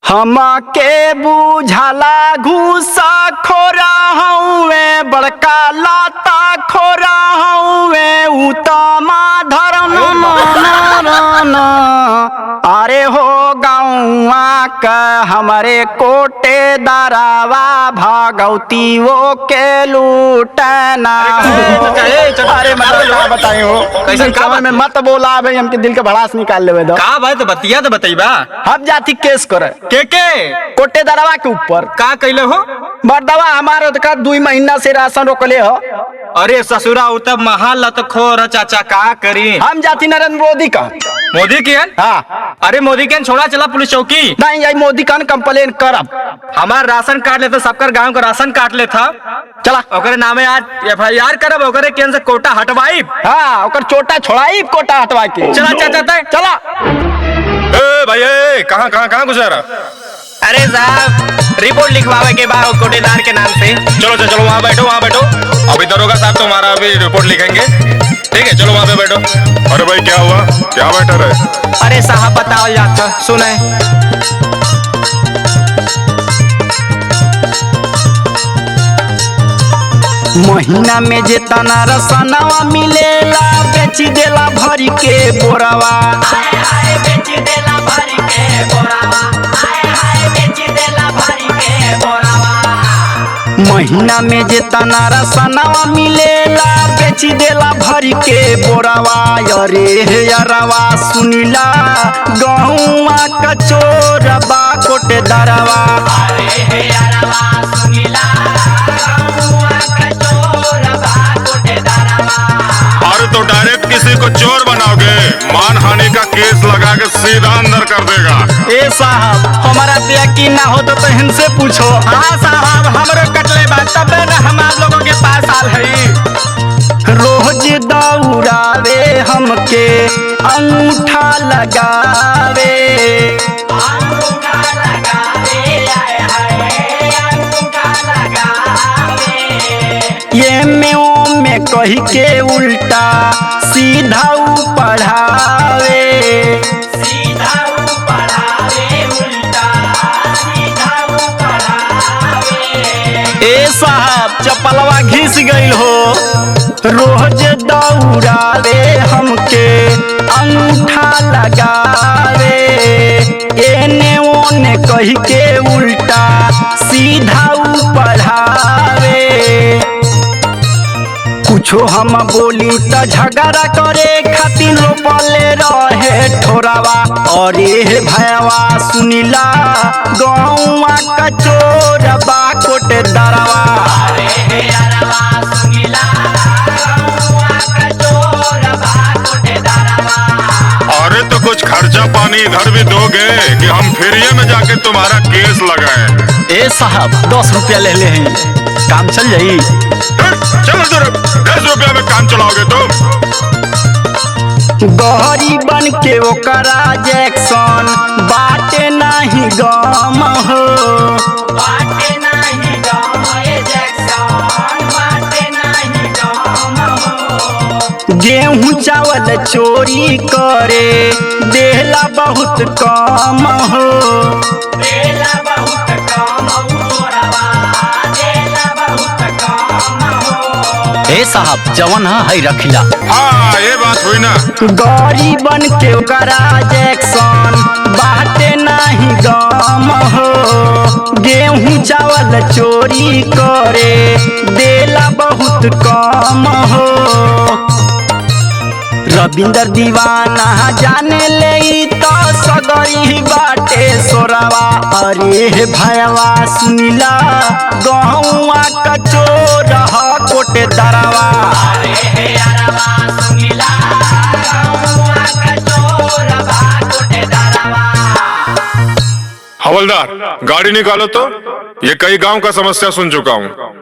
हमके बुझाला घूसा खोरा हउए बड़का लाता खोरा हउए उतमा धरम अरे हो गौआ का हमारे कोटे दरावा भागवती वो के लूटना। अरे मतलब बताई हो कैसे काम में मत बोला भाई, हमके दिल के भड़ास निकाल लेवे दो। का भाई तो बतिया तो बताइबा। हम जाती केस करे के कोटे दरावा के ऊपर का कैले हो? मर्दवा हमारे का 2 महीना से राशन रोकले हो। अरे ससुरा उ तब महाल लत खोर चाचा का करी। हम जाती नरेंद्र मोदी का। मोदी के? हाँ। अरे मोदी के छोड़ा चला पुलिस चौकी। नहीं यही मोदी का कंप्लेन करब। हमार राशन काट लेता, सबकर गांव का राशन काट लेता। चला ओकरे नामे आज FIR करब, ओकरे केन से कोटा हटवाई। हाँ ओकर चोटा छोड़ाई कोटा हटवा के। चला चाचा चला। ए भाई कहाँ गुजारा? अरे साहब रिपोर्ट लिखवावे के बाद कोटेदार के नाम से। चलो वहाँ बैठो अभी दरोगा साहब तुम्हारा अभी रिपोर्ट लिखेंगे, ठीक है? चलो वहाँ पे बैठो। अरे भाई क्या हुआ, क्या बैठा रहे? अरे साहब बताओ जाता सुने। महीना में जेतना रसनवा मिलेला बेच देला भरी के बोरावा। बेच देला भरी के बोरावा। बेच देला भरी के बोरावा। महीना में जेतना रसनवा मिलेला बेच देला भरी के बोरावा। अरे हे यारवा सुनिला गहुआ कचोरबा कोटे दरवा। अरे हे यारवा सुनिला अरे तो डायरेक्ट किसी को चोर बनाओगे, मानहानि का केस लगा के सीधा अंदर कर देगा। ए साहब हमारा यकीन ना हो तो इनसे पूछो। हाँ साहब हमरो कटले बात तब न हम आप लोगों के पास आल है। रोज दौड़ावे हमके अंगूठा लगावे। अंगूठा लगावे अंगूठा लगावे। ये में कही के उल्टा सीधा पढ़ावे। सीधा पढ़ावे उल्टा सीधा पढ़ावे। ए साहब चपलवा घिस गई हो। रोज दौड़ावे हमके अंगूठा लगावे। एने ओने कही के उल्टा सीधा पढ़ावे। कुछो हम बोली त झगड़ा करे खातिर रोपले रहे ठोरावा। अरे भैया सुनिला गौवा कचोरबा कोटे दरवा। अरे यारवा सुनिला गौवा कचोरबा कोटे दरवा। अरे तो कुछ खर्चा पानी इधर भी दोगे कि हम फ्री में जाके तुम्हारा केस लगाए? ए साहब 10 रुपया ले हैं, काम चल जाई। चलो 10 रुपया में काम चलाओगे तुम? गहरी बन के ओकरा जैक्सन बाटे नहीं गम हो। बाटे नहीं गम जैक्सन बाटे नहीं गम हो। गेहूं चावल चोरी करे देला बहुत कम हो। देला बहुत कम ए साहब जवन है रखिला। हाँ ये बात हुई ना। गौरी बन के ओकरा जैक्सन बाटे नहीं गम हो। गेहूं चावल चोरी करे देला बहुत कम हो। रविंदर दीवाना जाने ले तो सगरी बाटे सोरावा। अरे भैया सुनिला गहुआ कचोरा कोटे दरवा। अरे यारवा सुनिला गहुआ कचोरबा कोटे दरवा। हवलदार गाड़ी निकालो तो, ये कई गांव का समस्या सुन चुका हूँ।